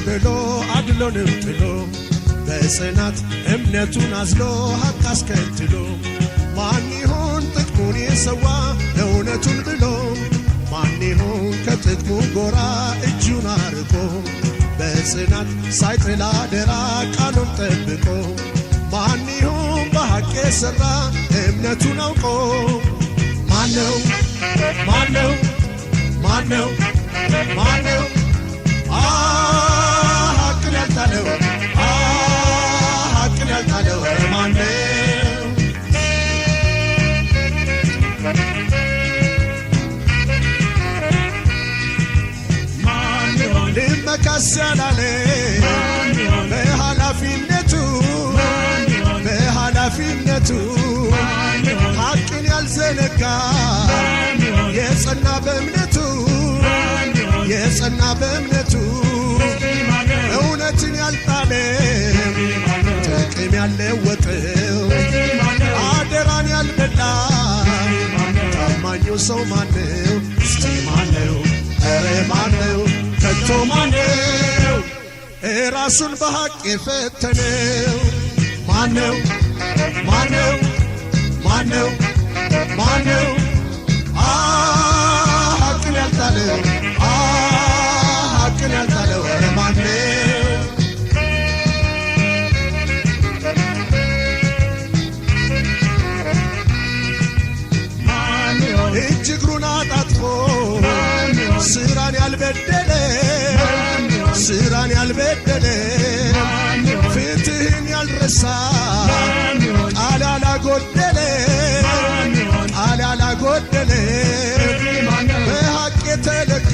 ብሎ አድሎንም ጥሎ በጽናት እምነቱን አዝሎ ሐቅ አስከትሎ ማን ይሆን ጥቅሙን የሰዋ እውነቱን ብሎ ማን ይሆን ከጥቅሙ ጎራ እጁን አርቆ በጽናት ሳይጥል አደራ ቃሉን ጠብቆ ማን ይሆን በሐቅ የሠራ እምነቱን አውቆ ማነው ማነው ማነው ማነው ሐቅን ያልጣለው ሐቅን ያልጣለው ማነው ልመካስ ያላለ በኃላፊነቱ ሐቅን ያልዘነጋ የጸና በእምነቱ እውነትን ያልጣለ ጥቅም ያልለወጠው አደራን ያልበላ ታማኙ ሰው ማነው? እስቲ ማነው? ኧረ ማነው? ከቶ ማነው? ራሱን በሐቅ የፈተነው ማነው? ማነው? ማነው? ማነው? ሐቅን ያልጣለው ሐቅን ያልጣለው ማነው? እጅ እግሩን አጣጥፎ ስራን ያልበደለ ፍትህን ያልረሳ ቃል ያላጎደለ በሐቅ የተለካ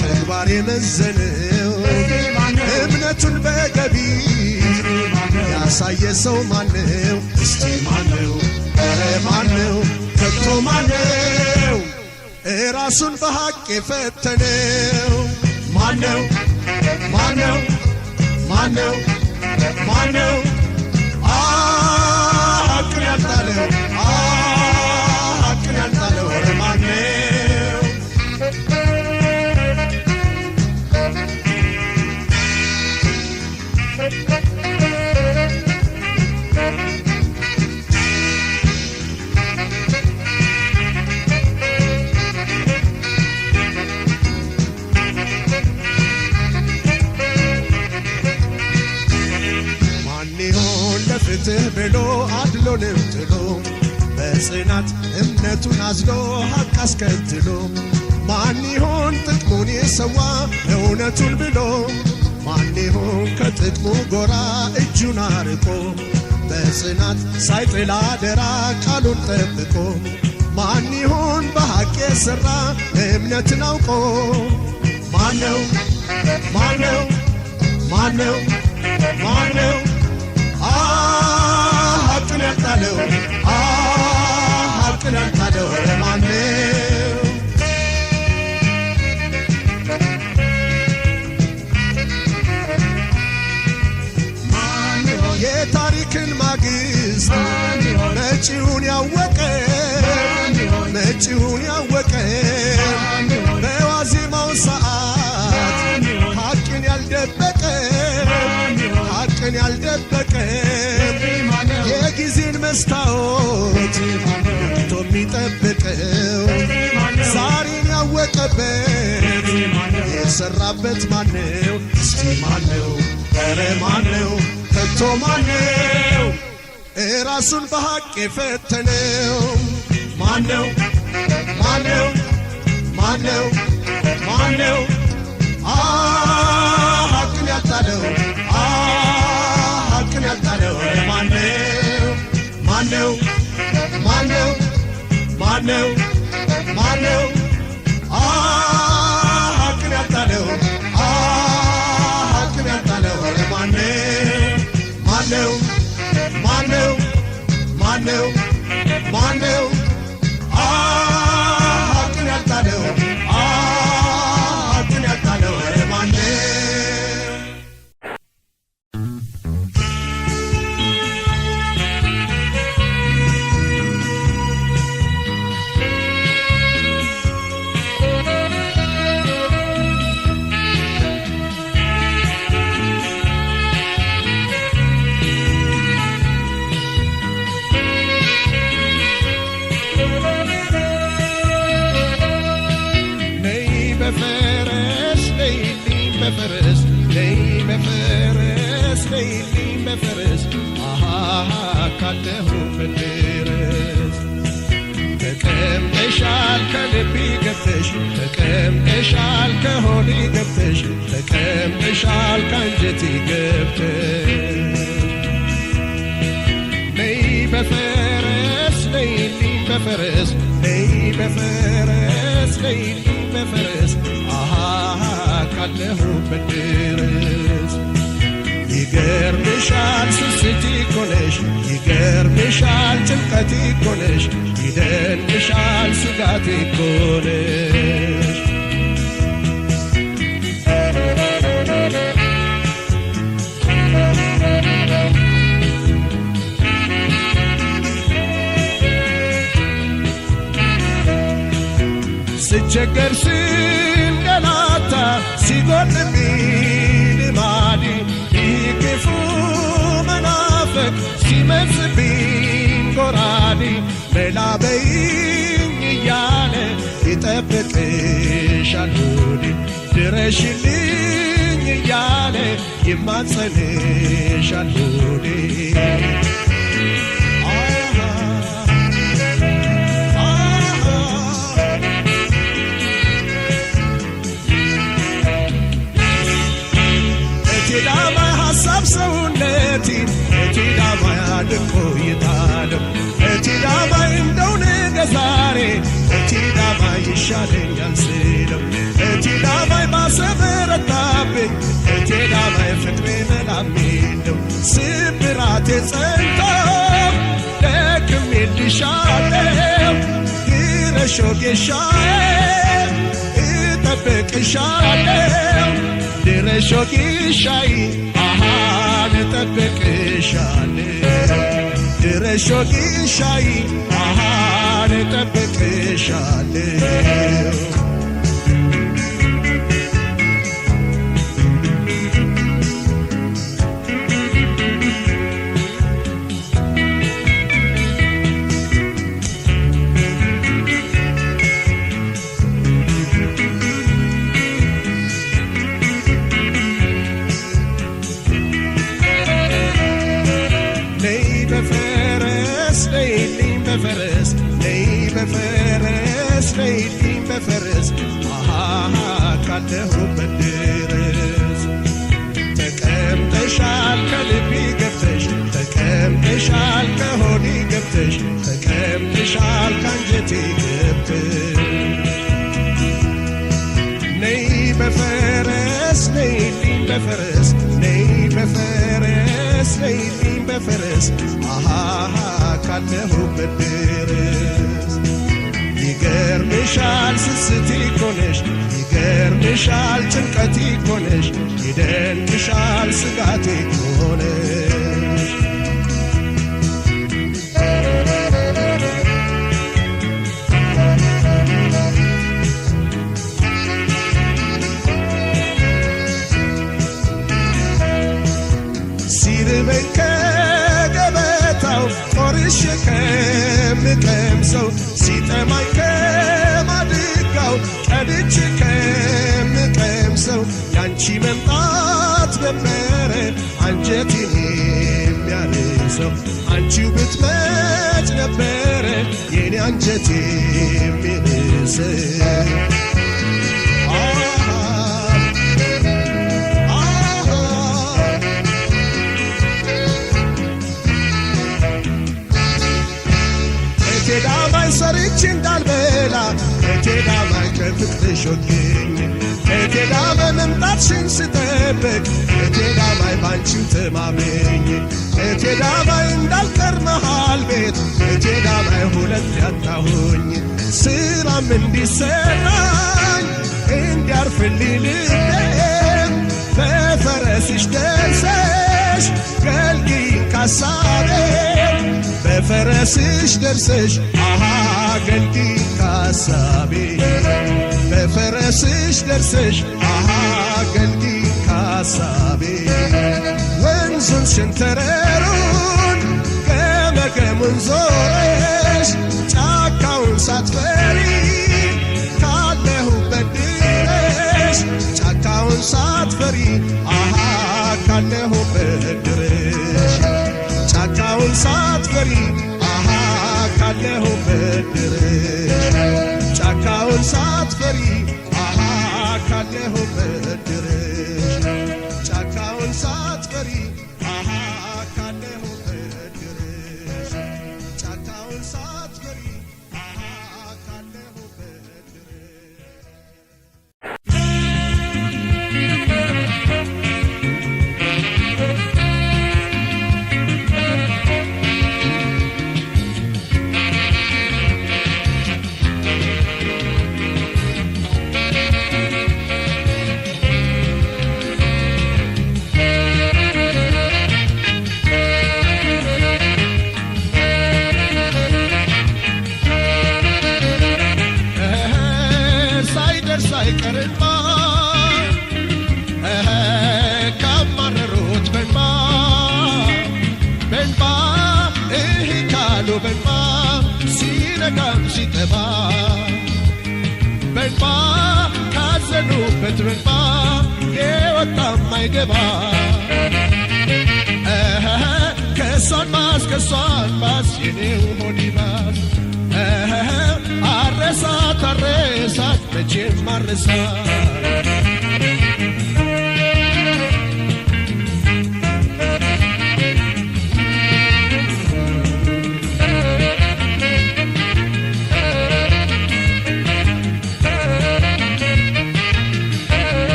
ተግባር የመዘነው እምነቱን በገቢ ያሳየ ሰው ማነው? እስቲ ማነው? ኧረ ማነው? ከቶ ማነው? ራሱን በሐቅ የፈተነው ማነው? ማነው? ማነው? ማነው? ሐቅን ያልጣለው ሐቅን ያልጣለው ማነው? ፍትህ ብሎ አድሎንም ጥሎ በጽናት እምነቱን አዝሎ ሐቅ አስከትሎ ማን ይሆን ጥቅሙን የሰዋ እውነቱን ብሎ ማን ይሆን ከጥቅሙ ጎራ እጁን አርቆ በጽናት ሳይጥል አደራ ቃሉን ጠብቆ ማን ይሆን በሐቅ የሠራ እምነትን አውቆ ማነው? ማነው? ማነው? ማነው? ሐቅን ያልጣለው ሐቅን ያልጣለው ማነው? የታሪክን ማግስት መጪውን ያወቀ በዋዜማው ሰዓት ሐቅን ያልደበቀ የጊዜን መስታወት ነቅቶ የሚጠብቀው ዛሬን ያወቀበት የሠራበት ማነው? እስቲ ማነው? ኧረ ማነው? ከቶ ማነው? ራሱን በሐቅ የፈተነው ማነው? ማነው? ማነው? ማነው? ሐቅን ያልጣለው ሐቅን ያልጣለው ማነው? ማነው? ማነው? ማነው? ማነው? ሐቅን ያልጣለው ሐቅን ያልጣለው ማነው? ማነው? ማነው? ማነው? በድረስ ተቀምጠሻል ከልቤ ገብተሽ ተቀምጠሻል ከሆዴ ገብተሽ ተቀምጠሻል ካንጀቴ ገብተሽ ነይ በፈረስ ነይልኝ በፈረስ ነይ በፈረስ ነይልኝ በፈረስ አሃ ካለሁበት ድረስ ይገርምሻል ስስቴ እኮ ነሽ ይገርምሻል ጭንቀቴ እኮ ነሽ ይደንቅሻል ስጋቴ እኮ ነሽ ስቸገር ስንገላታ ሲጎልብኝ ልማዴ ይህ ክፉ መናፈቅ ሲመዝብኝ ጎራዴ መላ በይኝ እያለ ይጠብቅሻል ሆዴ ድረሽልኝ እያለ ይማጸንሻል ሆዴ እቴዳማይ ሐሳብ ሰውነቴ እቴዳማይ አድቆ ይታለው እቴዳማይ እንደው ነገ ዛሬ እቴዳማይ ይሻለኛል ስለው እቴዳማይ ባሰበረታብኝ እቴዳማይ ፍቅሬ መላሜለው ስብራቴ ጸንቶ ደክሜልሻለው ድረሽ ወጌሻዬ እጠብቅሻለው ድረሽ ወጌሻዬ አሃ እጠብቅሻለው ድረሽ ወጌሻዬ አሃ እጠብቅሻለው በፈረስ ነይ በፈረስ ነይልኝ በፈረስ አሃ ካለሁበት ድረስ ተቀምጠሻል ከልቤ ገብተሽ ተቀምጠሻል ከሆዴ ገብተሽ ተቀምጠሻል ካንጀቴ ገብተሽ ነይ በፈረስ ነይልኝ በፈረስ ነይ በፈረስ ነይልኝ በፈረስ አሃ ካለሁበት ድረስ ይገርምሻል ስስቴ እኮ ነሽ ይገርምሻል ጭንቀቴ እኮ ነሽ ይደንቅሻል ስጋቴ እኮ ነሽ ሲርበኝ ከገበታው ቆርሼ ከምቀምሰው ሲጠማኝ ከማድጋው ቀድቼ ከምቀምሰው ያንቺ መምጣት ነበረ አንጀቴን የሚያርሰው አንቺው ብትመጭ ነበረ የኔ አንጀቴ የሚርሰው እቴዳማይ ሰርቼ እንዳልበላ እቴዳማይ ከፍቅርሽ ወግኝ እቴዳማይ መምጣትሽን ስጠብቅ እቴዳማይ ባንቺው ተማመኝ እቴዳማይ እንዳልቀር መሃል ቤት እቴዳማይ ሁለት ያጣሁኝ ስራም እንዲሰራኝ እንዲያርፍልኝ ልቤም በፈረስሽ ደርሰሽ ገልጊኝ ካሳቤ በፈረስሽ ደርሰሽ አሃ ገልጊኝ ካሳቤ በፈረስሽ ደርሰሽ አሃ ገልጊኝ ካሳቤ ወንዙን ሸንተረሩን ገመገሙን ዞረሽ ጫካውን ሳትፈሪ ካለሁበት ድረሽ ጫካውን ሳትፈሪ አሃ ካለሁበት ድረሽ ጫካውን ሳትፈሪ አሃ ካለሁበት ድረሽ ጫካውን ሳትፈሪ አሃ ካለሁበት ድረሽ ጫካውን ሳትፈሪ አሃ ካለሁበት ድረሽ ጫካውን ሳትፈሪ አሃ ካለሁበት ድረሽ በንባ ካዘኑበት በንባ የወጣም አይገባ ከሷን ባስ የኔው ሆድ ይባስ አረሳት መቼም አረሳት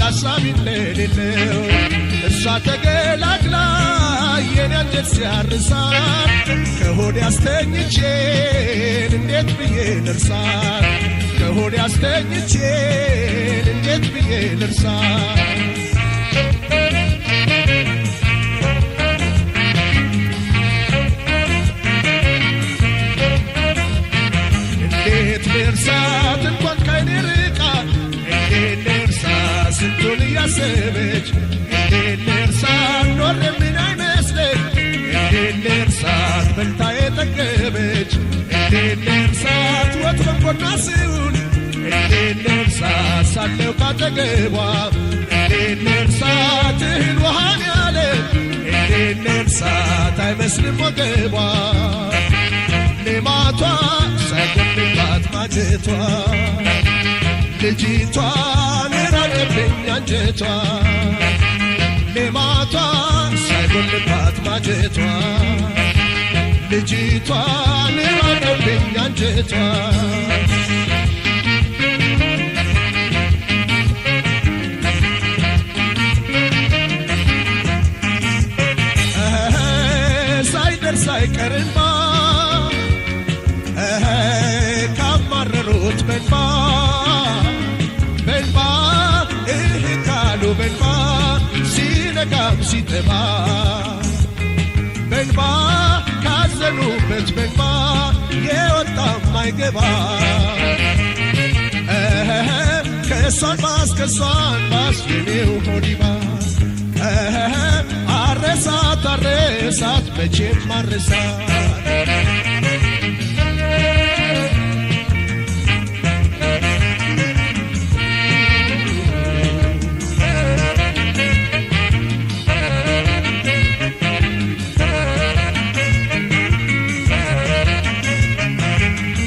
ሐሳብ እንደሌለው እሷ ተገላግላ የኔ አንጀት ሲያርሳት ከሆዴ አስተኝቼን እንዴት ብዬ ልርሳት ከሆዴ አስተኝቼን እንዴት ብዬ ልርሳት እንዴት ልርሳት እንኳን ከኔ ርቃ እንዴት ልርሳት ስንቱን እያሰበች እንዴት ልርሳት ኖሬ ምን አይመስለኝ እንዴት ልርሳት በልታ የጠገበች እንዴት ልርሳት ወትሮም ጎና ስውል እንዴት ልርሳት ሳለው ካጠገቧ እንዴት ልርሳት እህል ውሃን ያለ እንዴት ልርሳት አይመስልም ወገቧ ሌማቷ ሳይጎድባት ማጀቷ ልጅቷን ራቀብኝ አንጀቷ ሌማቷ ሳይጎድባት ማጀቷ ልጅቷን ራቀብኝ አንጀቷ ሳይደርስ አይቀርማ ካማረሩት በንባ በንባ እህ ካሉ በንባ ሲነጋም ሲጠባ በንባ ካዘኑበት በንባ የወጣም አይገባ ከእሷን ባስ የኔው ሆድ ይባስ አረሳት መቼም አረሳት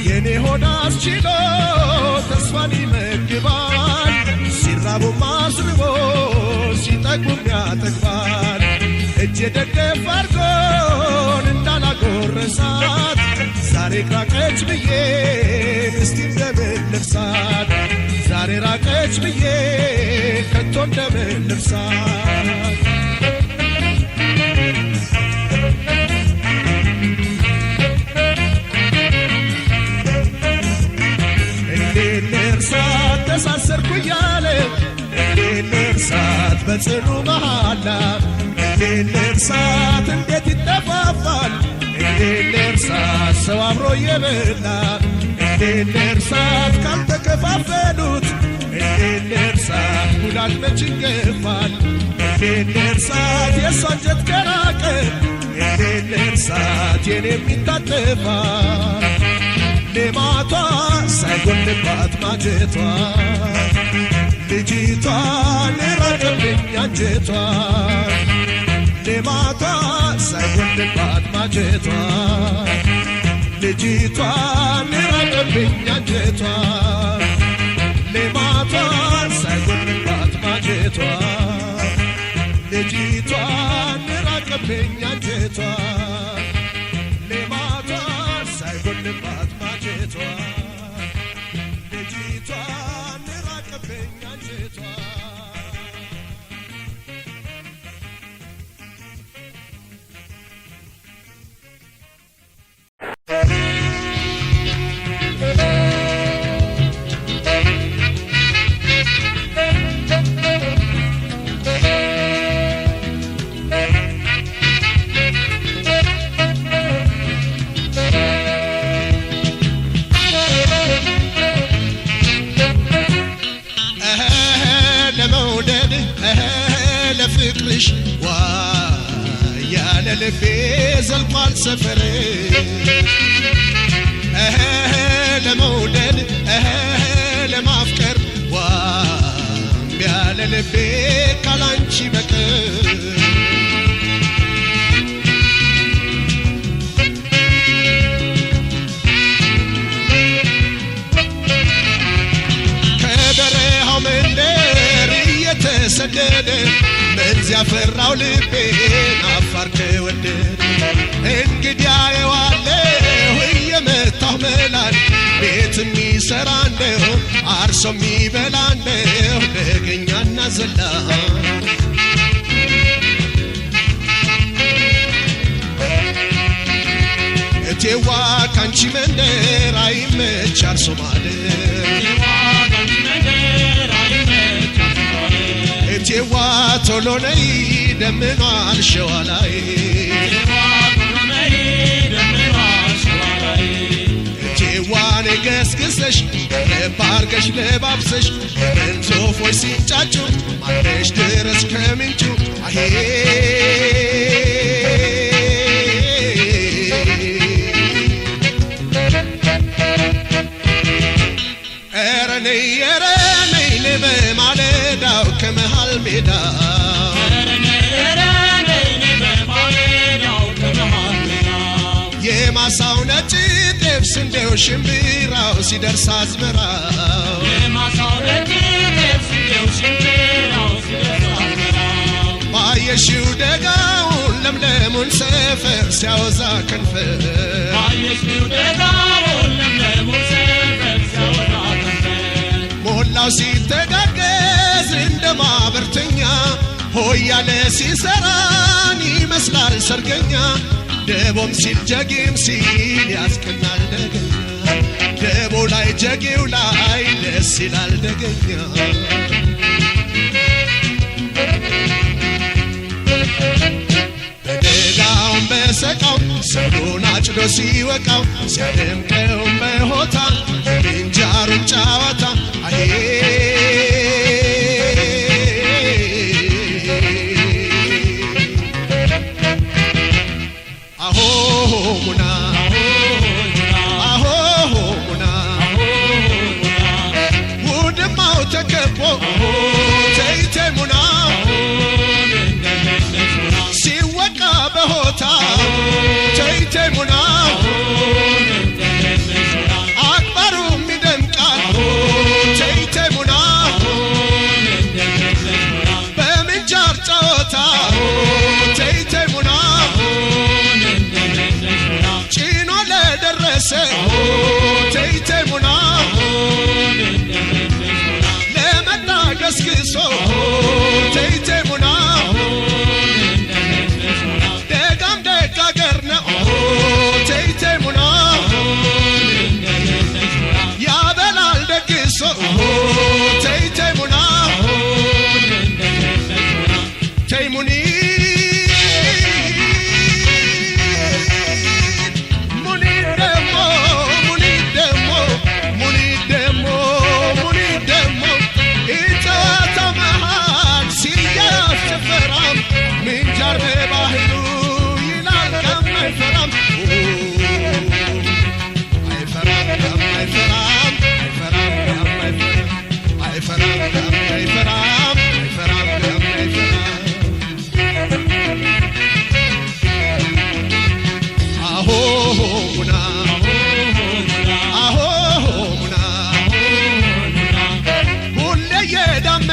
የኔ ሆድ አስችሎ ተስፋን ይመግባል ሲራቡም አስርቦ ሲጠግቡም ያጠግባል እጅ ደገፍ አርጎን እንዳላጎረሳት ዛሬ ራቀች ብዬ እስቲ እንደምን ልርሳት ዛሬ ራቀች ብዬ ከቶ እንደምን ልርሳት እንዴት ልርሳት ተሳሰርኩ እያለ እንዴት ልርሳት በጽኑ መሃላ እንዴት ልርሳት እንዴት ይጠፋፋል እንዴት ልርሳት ሰው አብሮ የበላ እንዴት ልርሳት ካልተከፋፈሉት እንዴት ልርሳት ጉዳት መች ይገፋል እንዴት ልርሳት የእሷ አንጀት ከራቀ እንዴት ልርሳት የኔም ይታጠፋል ሌማቷ ሳይጎድባት ማጀቷ ልጅቷን ሳይጎልባት ማጀቷ ልጅቷን ራቀብኝ አንጀቷ ሌማቷን ሳይጎልባት ማጀቷ ልጅቷን ራቀብኝ አንጀቷ ሌማቷን ሳይጎልባት ማጀቷ ልጅቷን ራቀብኝ አንጀቷ ፍቅርሽ ዋያለ ልቤ ዘልቋል ሰፈሬ ለመውደድ ለማፍቀር ዋያለ ልቤ ካላንቺ በቀር ከበረሃው መንደር እየተሰደደ መንዝ ያፈራው ልቤን አፋር ከወደድ እንግዲያ የዋለሁ እየመታሁ መላን ቤት የሚሰራ እንደው አርሶ የሚበላ እንደው ደገኛና ዘላ እቴዋ ካንቺ መንደር አይመች አርሶ ማደር እቴዋ ቶሎ ነይ ደምኗል ሸዋ ላይ እቴዋን ገስግሰሽ ባርገሽ ለባብሰሽ መንዞፎች ሲንጫጩ ማለሽ ድረስ ከምንጩ አሄ ኧረ ነይ በማለዳው ከመሃል ሜዳ የማሳው ነጭ ጤፍ ስንዴው ሽምብራው ሲደርስ አዝመራው ባየሽው ደጋውን ለምለሙን ሰፈር ሲያወዛ ከንፈር ሞላው ሲተጋገዝ እንደማበርተኛ ሆያለ ሲሰራን ይመስላል ሰርገኛ ደቦም ሲል ጀጊም ሲል ያስቀናል ደገኛ ደቦ ላይ ጀጊው ላይ ደስ ይላል ደገኛ በደጋውም በሰቃው ሰብሉን አጭዶ ሲወቃው ሲያደምቀውም በሆታ ምንጃሩን ጫዋታ አሄ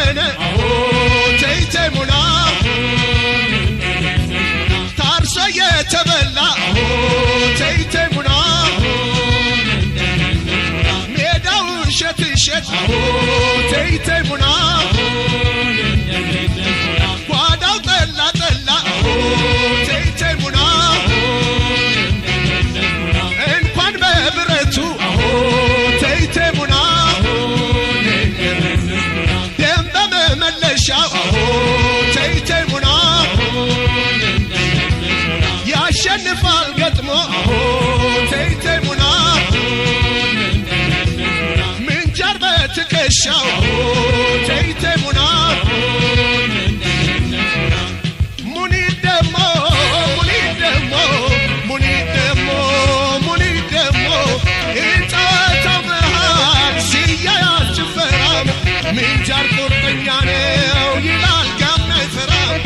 የታመነ ተይተይ ሙና ታርሶ የተበላ ተይተይ ሙና ሜዳው እሸት ተይተይ ሙና ጓዳው ጠላ ተይተይ ሙና እንኳን በብረቱ ተይተይ ሙና ደም በመመለሻው ተይተይ ሙና ያሸንፋል ገጥሞ ተይተይ ሙና ምንጃር በትከሻው ተይተይ ሙና ምንጃር ቁርጠኛ ነው ይላል ጋም አይፈራም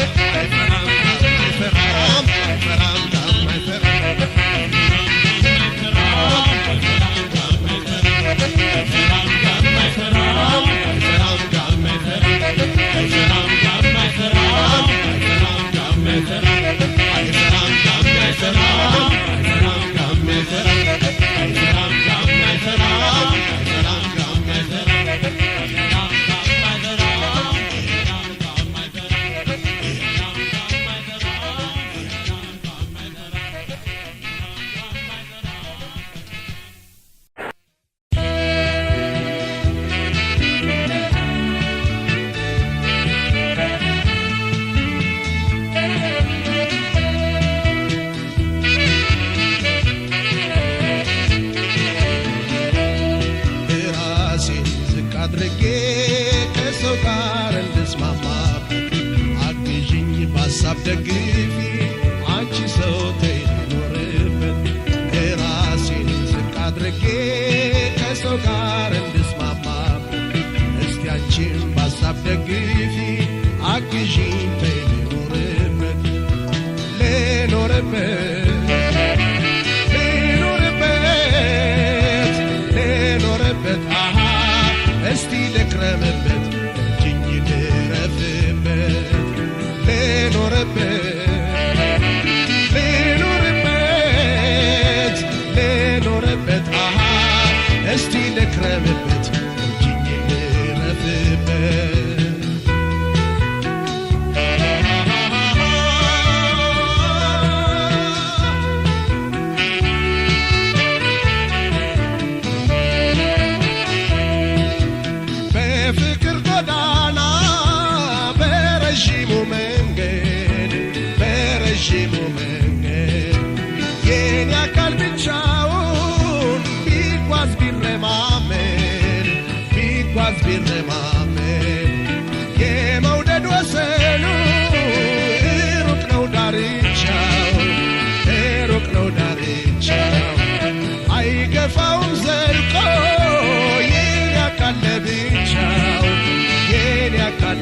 አድርጌ ከሰው ጋር እንድስማማ አግዥኝ በሀሳብ ደግፊ አንቺ ሰው ተይኖርበት ራሴን ዝቅ አድርጌ ከሰው ጋር እንድስማማ እስቲ አንቺም በሀሳብ ደግፊ አግዥኝ ተይኖርበት ልኖርበት እስቲ ልክረምበት እጅኝ ልረፍበት ልኖርበት እስቲ ልክረምበት እጅኝ ልረፍበት በፍቅር ጎዳና በረዥሙ መንገድ የኔ አካል ብቻውን ቢጓዝ ቢረማመድ የመውደድ ወሰኑ ሩቅ ነው ዳርቻው አይገፋውም ዘልቆ የኔ አካል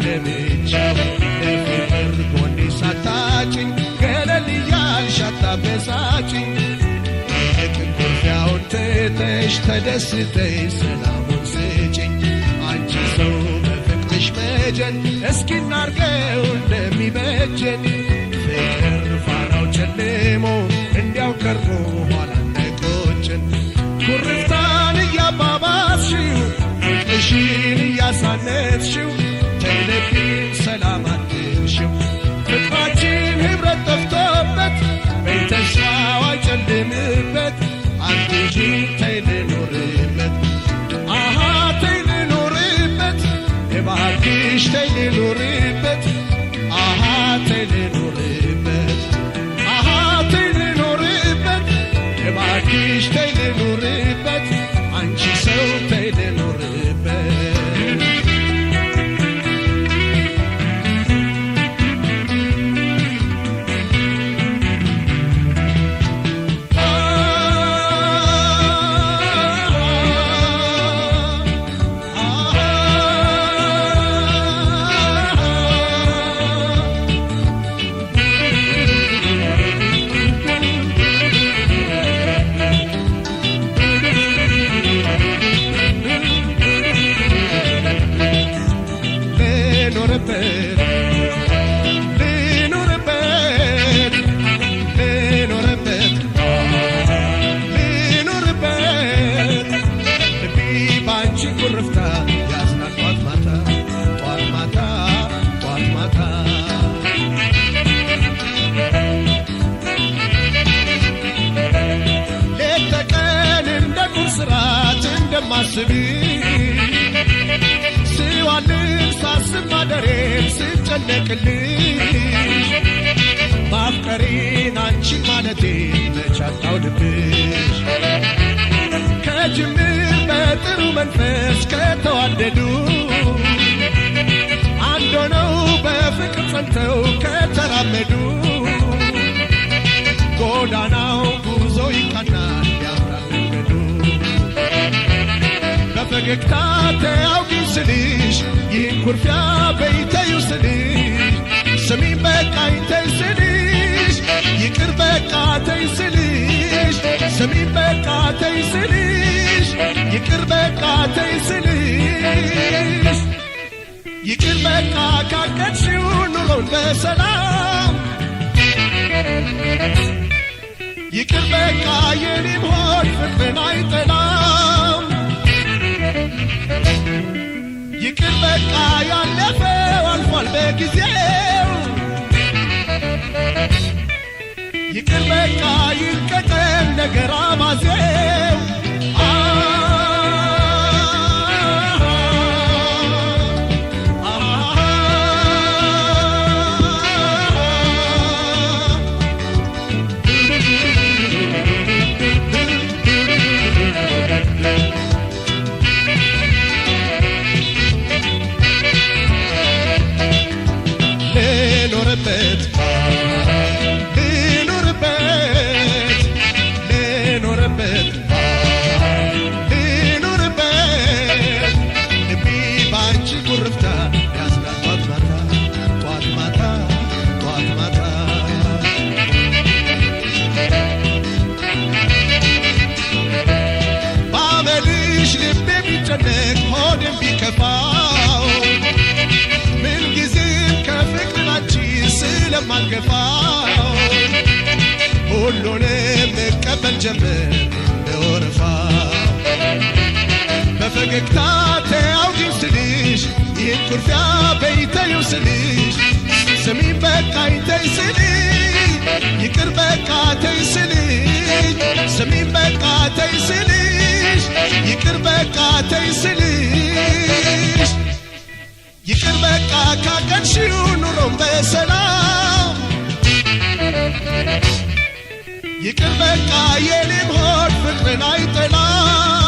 ለብቻው ለፍቅር ጎኔ ሳታጭኝ ገለል እያልሽ አታበሳጭኝ ይልቅ ኩርፊያውን ትተሽ ተደስተሽ ሰላሙን ስጭኝ አንቺ ሰው በፍቅርሽ መጀን እስኪ እናርገው እንደሚበጀን ፍቅር ፋናው ጨልሞ እንዲያው ቀርቶ ኋላ እንዳይቆጨን ኩርፍታን እያባባስሽው ፍቅርሽን እያሳነስሽው ተይልብኝ ሰላም አትንሽው ፍቅራችን ኅብረት ጠፍቶበት በተስፋው አይጨልምበት አንቺ ተይ ልኖርበት ተይ ልኖርበት እባክሽ ተይ ልኖርበት ተይ ልኖርበት ተይ ልኖርበት እባክሽ ተይ ልኖርበት አንቺ ሰው ተይ ልኖርበት ልኖርበት ልኖርበት ልኖርበት ልኖርበት ልቤ ባንቺ ኩርፍታ ያዝናል ጧት ማታ ጧት ማታ ጧት ማታ ሌት ተቀን እንደ ቁርስራት እንደማስብሽ ስዋልል ሳስብ ማደሬን ስጨነቅልሽ ማፍቀሬን አንቺን ማለቴን መቻጣው ልብሽ ከጅምር በጥሩ መንፈስ ከተዋደዱ አንድ ሆነው በፍቅር ጸንተው ከተራመዱ ጎዳናው ጉዞ ይቃናል ያምራል መንገዱ በፈገግታ ተያውቂኝ ስልሽ ይህን ኩርፊያ በይተዩ ስልሽ ስሚኝ በቃኝ ተይ ስልሽ ይቅር በቃ ተይ ስልሽ ስሚኝ በቃ ተይ ስልሽ ይቅር በቃ ተይ ስልሽ ይቅር በቃ ካቀድሽው ኑሮን በሰላም ይቅር በቃ የኔም ሆድ ፍቅርን አይጠላም ይቅር በቃ ያለፈው አልፏል በጊዜው ይቅር በቃ ይቀጠን ነገር አባዜው ልኖርበት ልኖርበት ልኖርበት ልኖርበት ልቤ ባንቺ ኩርፍታ ያዝናል ጧት ማታ ጧት ማታ ጧት ማታ ባመልሽ ልቤ ቢጨነቅ ሆዴም ቢከፋው ምንጊዜም ከፍቅር አንቺ ስለማልገፋው ሁሉንም እቀበል ጀመር እንደወረፋው በፈገግታ ተያውቂኝ ስልሽ ይህን ኩርፊያ በይተዩ ስልሽ ስሚኝ በቃኝ ተይ ስልሽ ይቅር በቃ ተይ ስልሽ ስሚኝ በቃ ተይ ስልሽ ይቅር በቃ ተይ ስልሽ ይቅር በቃ ካቀድሽው ኑሮን በሰላም ይቅር በቃ የኔም ሆድ ፍቅርን አይጠላም